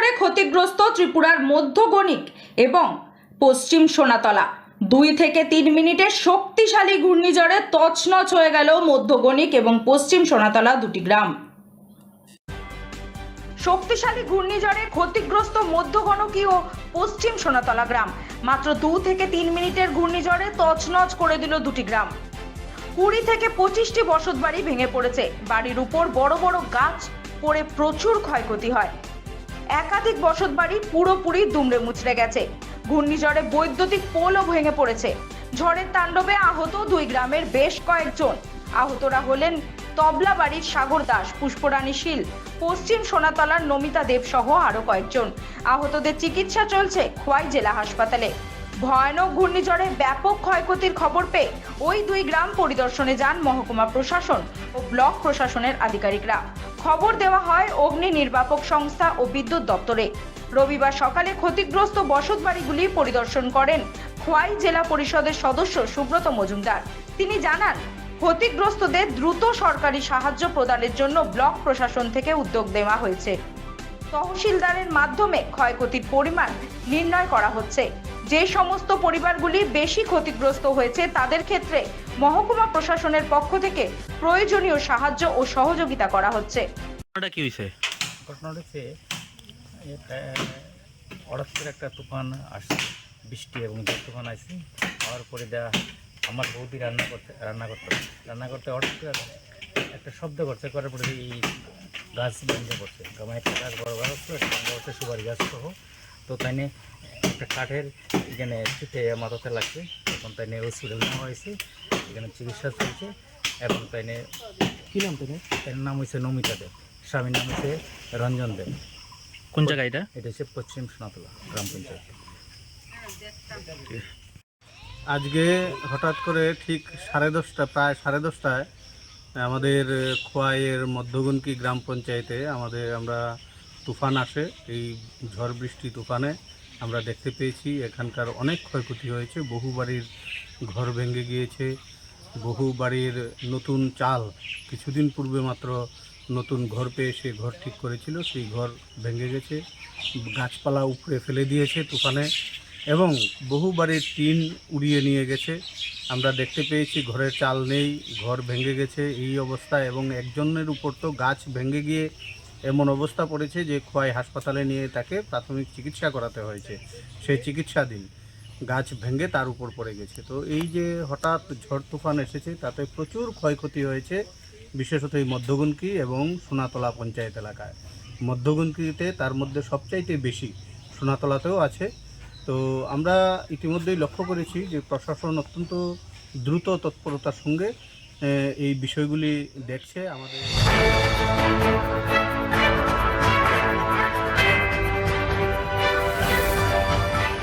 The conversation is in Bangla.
ঘূর্ণিঝড়ে ক্ষতিগ্রস্ত ত্রিপুরার মধ্যগণিক এবং পশ্চিম সোনাতলা। 2 থেকে 3 মিনিটের শক্তিশালী ঘূর্ণিঝড়ে তছনছ হয়ে গেল মধ্যগণিক এবং পশ্চিম সোনাতলা দুটি গ্রাম। শক্তিশালী ঘূর্ণিঝড়ে ক্ষতিগ্রস্ত মধ্যগণকি ও পশ্চিম সোনাতলা গ্রাম। মাত্র 2 থেকে 3 মিনিটের ঘূর্ণিঝড়ে তছনছ করে দিল দুটি গ্রাম। 20 থেকে 25টি বসতবাড়ি ভেঙে পড়েছে। বাড়ির উপর বড় বড় গাছ পড়ে প্রচুর ক্ষয়ক্ষতি হয়। একাধিক বসতবাড়ি পুরোপুরি দুমড়ে মুচড়ে গেছে। ঘূর্ণিঝড়ে বৈদ্যুতিক পোলও ভেঙে পড়েছে। ঝড়ের তাণ্ডবে আহত 2 গ্রামের বেশ কয়েকজন। আহতরা হলেন তবলাবাড়ির সাগর দাস, পুষ্পরানী শীল, পশ্চিম সোনাতলার নমিতা দেব সহ আরো কয়েকজন। আহতদের চিকিৎসা চলছে খোয়াই জেলা হাসপাতালে। ভয়ানক ঘূর্ণিঝড়ে ব্যাপক ক্ষয়ক্ষতির খবর পেয়ে ওই 2 গ্রাম পরিদর্শনে যান মহকুমা প্রশাসন ও ব্লক প্রশাসনের আধিকারিকরা। খবর দেওয়া হয় অগ্নি নির্বাপক সংস্থা ও বিদ্যুৎ দপ্তরে। রবিবার সকালে ক্ষতিগ্রস্ত বসতবাড়িগুলি পরিদর্শন করেন খোয়াই জেলা পরিষদের সদস্য সুব্রত মজুমদার। তিনি জানান, ক্ষতিগ্রস্তদের দ্রুত সরকারি সাহায্য প্রদানের জন্য ব্লক প্রশাসন থেকে উদ্যোগ নেওয়া হয়েছে। তহসিলদারের মাধ্যমে ক্ষয়ক্ষতির পরিমাণ নির্ণয় করা হচ্ছে। যে সমস্ত পরিবারগুলি বেশি ক্ষতিগ্রস্ত হয়েছে তাদের ক্ষেত্রে মহকুমা প্রশাসনের পক্ষ থেকে প্রয়োজনীয় সাহায্য ও সহযোগিতা করা হচ্ছে। ঘটনাটা কি হয়েছে? ঘটনাটা হচ্ছে হঠাৎ করে একটা তুফান আসছে, বৃষ্টি এবং ঝড় তুফান আসছে। হওয়ার পরে আমার বৌদি রান্না করতে হঠাৎ করে একটা শব্দ করছে, করার পরে এই গাছ ভেঙে পড়ছে। আমার একটা গাছ বড় গাছ হচ্ছে সুপারি গাছ সহ। তো তাই নিয়ে একটা কাঠের এখানে ছুটে মাথাতে লাগছে। তখন তাই নিয়ে হসপিটাল নেওয়া হয়েছে, এখানে চিকিৎসা চলছে। এবং তাই নিয়ে কী নাম তার নাম হয়েছে নমিতা দেব, স্বামীর নাম হচ্ছে রঞ্জন দেব। কোন জায়গা এটা? এটা হচ্ছে পশ্চিম সোনাতলা গ্রাম পঞ্চায়েত। আজকে হঠাৎ করে ঠিক প্রায় সাড়ে দশটায় আমাদের খোয়াইয়ের মধ্যগণকি গ্রাম পঞ্চায়েতে আমরা তুফান আসে। এই ঝড় বৃষ্টি তুফানে আমরা দেখতে পেয়েছি এখানকার অনেক ক্ষয়ক্ষতি হয়েছে। বহু বাড়ির ঘর ভেঙে গিয়েছে। বহু বাড়ির নতুন চাল কিছুদিন পূর্বে মাত্র নতুন ঘর পেয়ে সে ঘর ঠিক করেছিল, সেই ঘর ভেঙে গেছে। গাছপালা উপড়ে ফেলে দিয়েছে তুফানে এবং বহু বাড়ির টিন উড়িয়ে নিয়ে গেছে। আমরা দেখতে পেয়েছি ঘরের চাল নেই, ঘর ভেঙে গেছে এই অবস্থা। এবং একজনের উপর তো গাছ ভেঙে গিয়ে এমন অবস্থা পড়েছে যে খোয়াই হাসপাতালে নিয়ে তাকে প্রাথমিক চিকিৎসা করাতে হয়েছে। সেই চিকিৎসাধীন, গাছ ভেঙে তার উপর পড়ে গেছে। তো এই যে হঠাৎ ঝড় তুফান এসেছে তাতে প্রচুর ক্ষয়ক্ষতি হয়েছে, বিশেষত এই মধ্যগণকি এবং সোনাতলা পঞ্চায়েত এলাকায়। মধ্যগণকিতে তার মধ্যে সবচাইতে বেশি, সোনাতলাতেও আছে। তো আমরা ইতিমধ্যেই লক্ষ্য করেছি যে প্রশাসন অত্যন্ত দ্রুত তৎপরতার সঙ্গে এই বিষয়গুলি দেখছে। আমাদের